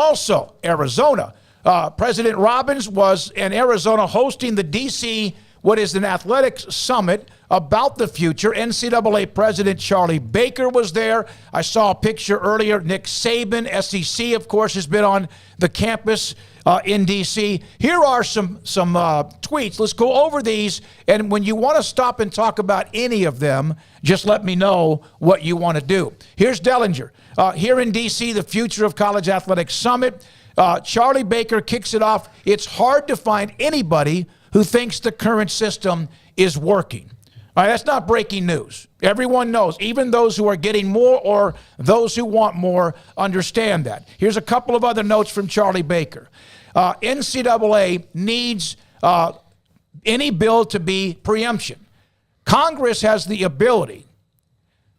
Also, Arizona. President Robbins was in Arizona hosting the D.C., what is an athletics summit about the future. NCAA President Charlie Baker was there. I saw a picture earlier. Nick Saban, SEC, of course, has been on the campus in D.C. Here are some tweets. Let's go over these, and when you want to stop and talk about any of them, just let me know what you want to do. Here's Dellinger. Here in D.C., the Future of College Athletics Summit. Charlie Baker kicks it off. It's hard to find anybody who thinks the current system is working. All right, that's not breaking news. Everyone knows, even those who are getting more or those who want more understand that. Here's a couple of other notes from Charlie Baker. NCAA needs any bill to be preemption. Congress has the ability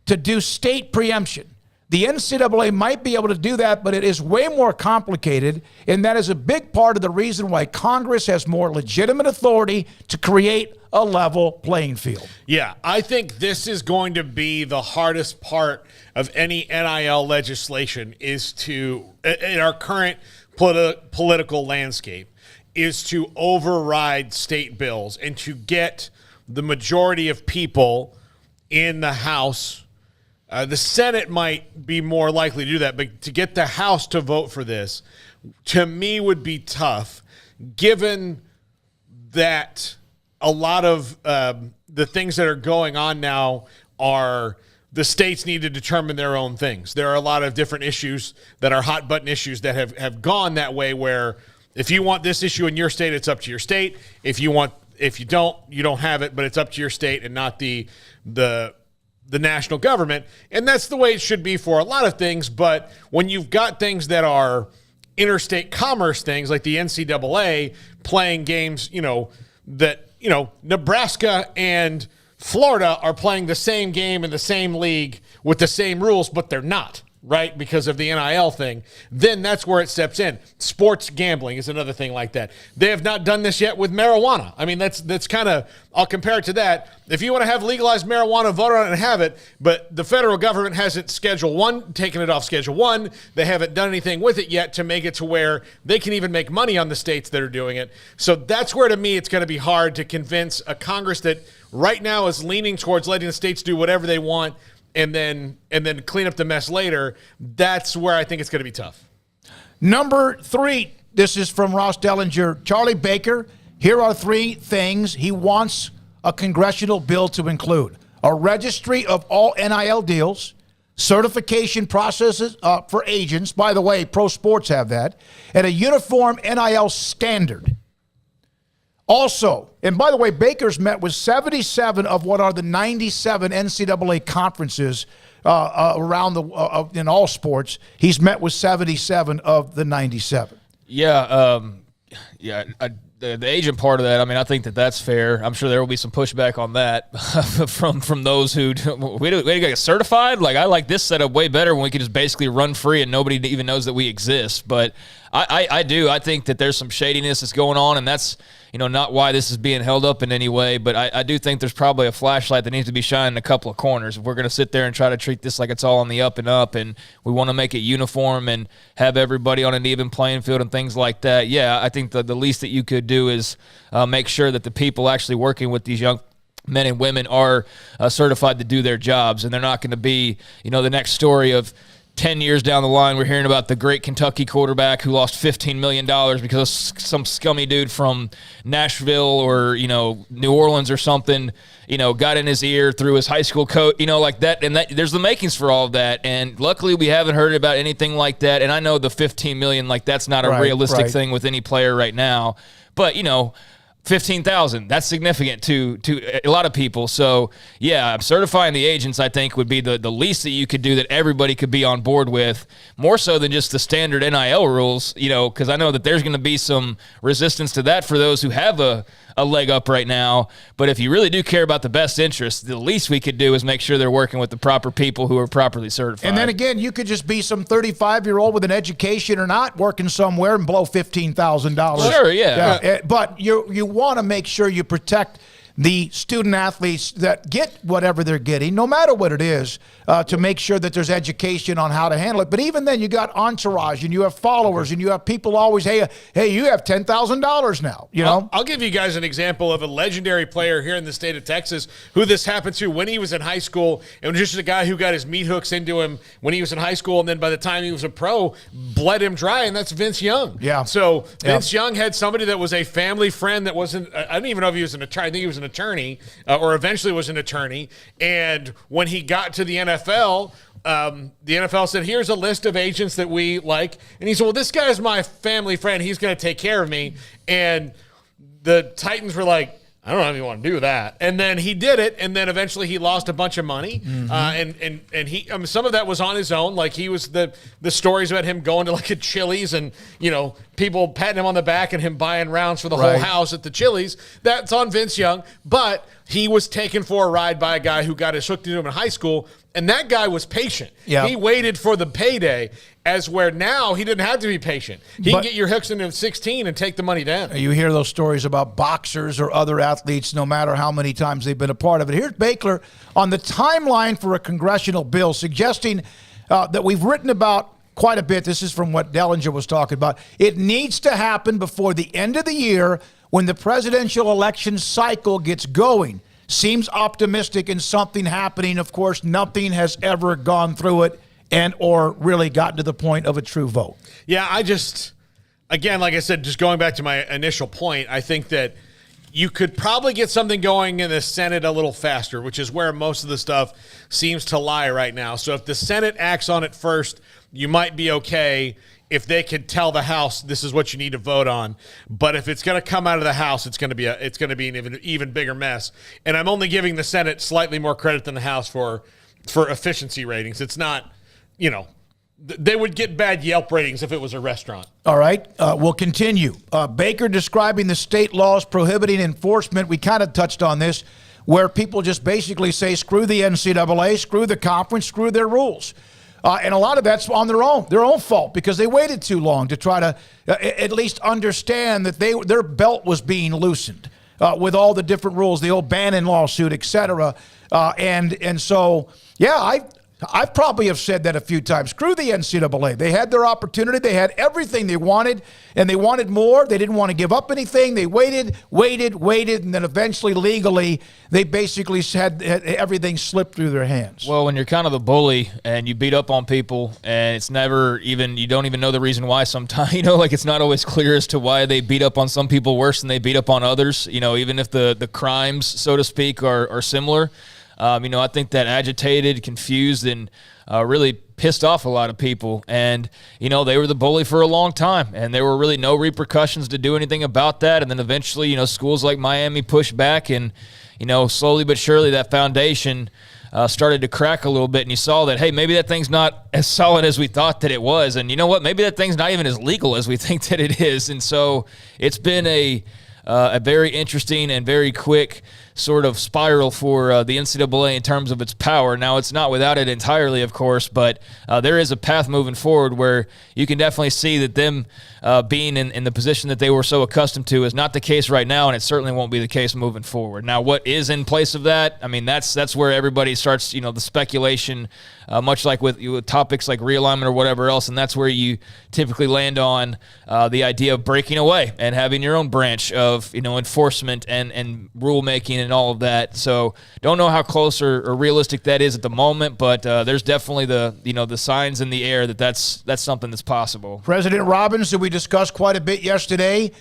to do state preemption. The NCAA might be able to do that, but it is way more complicated, and that is a big part of the reason why Congress has more legitimate authority to create a level playing field. Yeah, I think this is going to be the hardest part of any NIL legislation is to, in our current political landscape, is to override state bills and to get the majority of people in the House. The Senate might be more likely to do that, but to get the House to vote for this, to me, would be tough, given that a lot of the things that are going on now are the states need to determine their own things. There are a lot of different issues that are hot-button issues that have gone that way, where if you want this issue in your state, it's up to your state. If you don't, you don't have it, but it's up to your state and not the national government. And that's the way it should be for a lot of things. But when you've got things that are interstate commerce things, like the NCAA playing games, Nebraska and Florida are playing the same game in the same league with the same rules, but they're not, right? Because of the NIL thing, then that's where it steps in. Sports gambling is another thing like that. They have not done this yet with marijuana. I mean, that's kind of, I'll compare it to that. If you want to have legalized marijuana, vote on it and have it, but the federal government hasn't taken it off Schedule 1. They haven't done anything with it yet to make it to where they can even make money on the states that are doing it. So that's where, to me, it's going to be hard to convince a Congress that right now is leaning towards letting the states do whatever they want and then clean up the mess later. That's where I think it's going to be tough. Number 3, this is from Ross Dellinger. Charlie Baker, here are 3 things he wants a congressional bill to include: a registry of all NIL deals, certification processes for agents. By the way, pro sports have that, and a uniform NIL standard. Also, and by the way, Baker's met with 77 of what are the 97 NCAA conferences around in all sports. He's met with 77 of the 97. Yeah, the agent part of that, I mean, I think that's fair. I'm sure there will be some pushback on that from those who we get certified. Like, I like this setup way better when we can just basically run free and nobody even knows that we exist. But I do. I think that there's some shadiness that's going on, and that's not why this is being held up in any way. But I do think there's probably a flashlight that needs to be shined in a couple of corners. If we're going to sit there and try to treat this like it's all on the up and up, and we want to make it uniform and have everybody on an even playing field and things like that, yeah, I think the least that you could do is make sure that the people actually working with these young men and women are certified to do their jobs, and they're not going to be, the next story of 10 years down the line, we're hearing about the great Kentucky quarterback who lost $15 million because some scummy dude from Nashville or, New Orleans or something, got in his ear through his high school coach, like that. And there's the makings for all of that. And luckily we haven't heard about anything like that. And I know the $15 million, that's not a realistic thing with any player right now. But, 15,000, that's significant to a lot of people. So, yeah, certifying the agents, I think, would be the least that you could do that everybody could be on board with, more so than just the standard NIL rules, because I know that there's going to be some resistance to that for those who have a leg up right now. But if you really do care about the best interest, the least we could do is make sure they're working with the proper people who are properly certified. And then again, you could just be some 35-year-old with an education or not working somewhere and blow $15,000. Sure, yeah. But you want to make sure you protect the student athletes that get whatever they're getting, no matter what it is, to make sure that there's education on how to handle it. But even then, you got entourage and you have followers and you have people always, hey, you have $10,000 now. You know, I'll give you guys an example of a legendary player here in the state of Texas who this happened to when he was in high school. And just a guy who got his meat hooks into him when he was in high school, and then by the time he was a pro, bled him dry, and that's Vince Young. Yeah. So Vince Young had somebody that was a family friend that wasn't. I don't even know if he was an attorney. I think he was an attorney, or eventually was an attorney. And when he got to the NFL, the NFL said, here's a list of agents that we like. And he said, well, this guy's my family friend. He's going to take care of me. And the Titans were like, I don't know if you want to do that. And then he did it, and then eventually he lost a bunch of money. And he some of that was on his own. Like, he was the stories about him going to like a Chili's and, you know, people patting him on the back and him buying rounds for the whole house at the Chili's. That's on Vince Young. But he was taken for a ride by a guy who got his hooked into him in high school, and that guy was patient. Yeah. He waited for the payday, as where now he didn't have to be patient. He can get your hooks into 16 and take the money down. You hear those stories about boxers or other athletes, no matter how many times they've been a part of it. Here's Baker on the timeline for a congressional bill suggesting that we've written about quite a bit. This is from what Dellinger was talking about. It needs to happen before the end of the year when the presidential election cycle gets going. Seems optimistic in something happening. Of course, nothing has ever gone through it and or really gotten to the point of a true vote. Yeah, again, like I said, just going back to my initial point, I think that you could probably get something going in the Senate a little faster, which is where most of the stuff seems to lie right now. So if the Senate acts on it first, you might be okay if they could tell the House this is what you need to vote on. But if it's going to come out of the House, it's going to be an even bigger mess. And I'm only giving the Senate slightly more credit than the House for efficiency ratings. It's not, you know, they would get bad Yelp ratings if it was a restaurant. All right, we'll continue. Baker describing the state laws prohibiting enforcement. We kind of touched on this, where people just basically say, screw the NCAA, screw the conference, screw their rules. And a lot of that's on their own fault, because they waited too long to try to at least understand that their belt was being loosened with all the different rules, the old Bannon lawsuit, et cetera. And so, yeah, I probably have said that a few times. Screw the NCAA. They had their opportunity. They had everything they wanted, and they wanted more. They didn't want to give up anything. They waited, and then eventually legally they basically had everything slipped through their hands. Well, when you're kind of the bully and you beat up on people and it's never even, you don't even know the reason why sometimes, you know, like it's not always clear as to why they beat up on some people worse than they beat up on others, you know, even if the crimes, so to speak, are similar. You know, I think that agitated, confused, and really pissed off a lot of people. And, you know, they were the bully for a long time, and there were really no repercussions to do anything about that. And then eventually, you know, schools like Miami pushed back, and, you know, slowly but surely that foundation started to crack a little bit. And you saw that, hey, maybe that thing's not as solid as we thought that it was. And you know what? Maybe that thing's not even as legal as we think that it is. And so it's been a very interesting and very quick sort of spiral for the NCAA in terms of its power. Now, it's not without it entirely, of course, but there is a path moving forward where you can definitely see that them being in the position that they were so accustomed to is not the case right now, and it certainly won't be the case moving forward. Now, what is in place of that? I mean, that's where everybody starts, you know, the speculation, much like with topics like realignment or whatever else, and that's where you typically land on the idea of breaking away and having your own branch of, you know, enforcement and rulemaking and all of that. So don't know how close or realistic that is at the moment, but there's definitely the signs in the air that that's something that's possible. President Robbins, who we discussed quite a bit yesterday,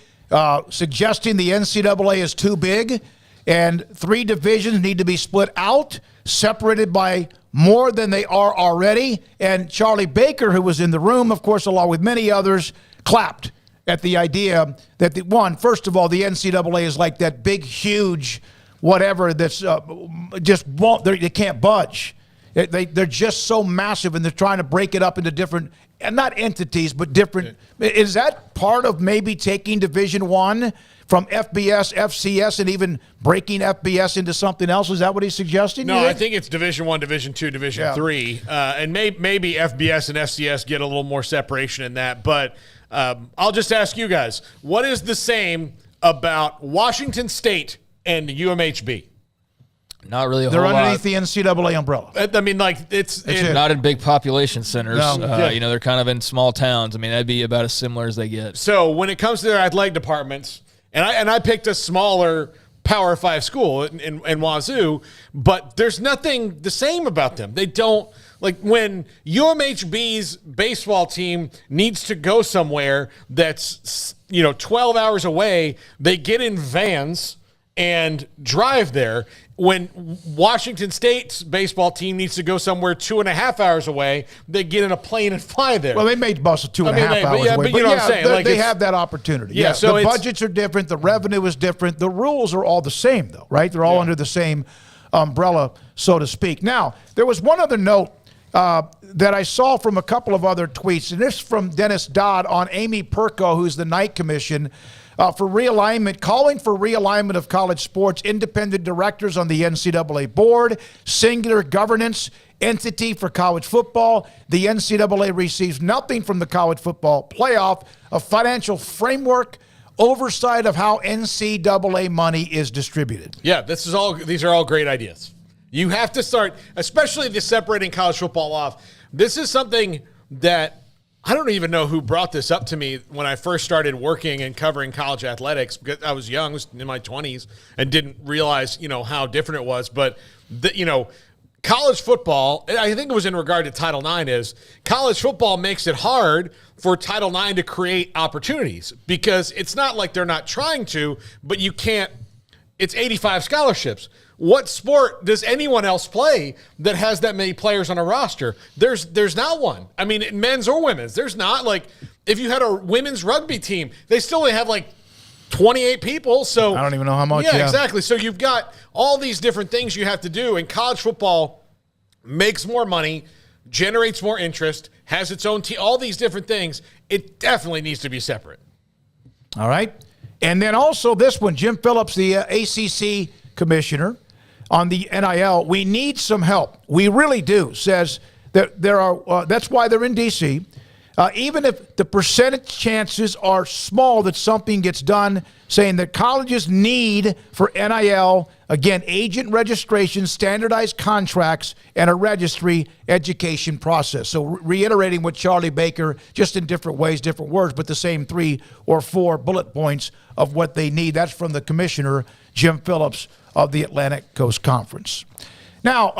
suggesting the NCAA is too big and 3 divisions need to be split out, separated by more than they are already. And Charlie Baker, who was in the room, of course, along with many others, clapped at the idea that, first of all, the NCAA is like that big, huge whatever that's just won't, they can't budge. They're just so massive, and they're trying to break it up into different, and not entities, but different. Is that part of maybe taking Division I from FBS, FCS, and even breaking FBS into something else? Is that what he's suggesting? No, I think it's Division I, Division II, Division III, and maybe FBS and FCS get a little more separation in that. But I'll just ask you guys, what is the same about Washington State and UMHB? Not really a They're whole underneath lot. the NCAA umbrella. I mean, like, it's Not in big population centers. No. They're kind of in small towns. I mean, that'd be about as similar as they get. So when it comes to their athletic departments, and I picked a smaller Power 5 school in Wazoo, but there's nothing the same about them. They don't, like, when UMHB's baseball team needs to go somewhere that's 12 hours away, they get in vans and drive there. When Washington State's baseball team needs to go somewhere 2.5 hours away, they get in a plane and fly there. Well, they may bus 2.5 hours away. But you know what I'm saying? They, Like, they have that opportunity. Yeah, Yeah, so the it's- budgets are different. The revenue is different. The rules are all the same, though, right? They're all under the same umbrella, so to speak. Now, there was one other note that I saw from a couple of other tweets, and this from Dennis Dodd on Amy Perko, who's the Knight Commission, for realignment, calling for realignment of college sports, independent directors on the NCAA board, singular governance entity for college football. The NCAA receives nothing from the college football playoff, a financial framework, oversight of how NCAA money is distributed. Yeah, these are all great ideas. You have to start, especially the separating college football off. This is something that I don't even know who brought this up to me when I first started working and covering college athletics, because I was young, I was in my 20s, and didn't realize, how different it was. But, college football, I think it was in regard to Title IX, is college football makes it hard for Title IX to create opportunities, because it's not like they're not trying to, but you can't. It's 85 scholarships. What sport does anyone else play that has that many players on a roster? There's not one. I mean, men's or women's. There's not. Like, if you had a women's rugby team, they still only have like 28 people. So I don't even know how much. Yeah, exactly. So you've got all these different things you have to do, and college football makes more money, generates more interest, has its own team, all these different things. It definitely needs to be separate. All right. And then also this one, Jim Phillips, the ACC commissioner on the NIL, we need some help. We really do, says that there are, that's why they're in D.C. Even if the percentage chances are small that something gets done, saying that colleges need for NIL, again, agent registration, standardized contracts, and a registry education process. So reiterating what Charlie Baker, just in different ways, different words, but the same 3 or 4 bullet points of what they need. That's from the commissioner, Jim Phillips of the Atlantic Coast Conference. Now,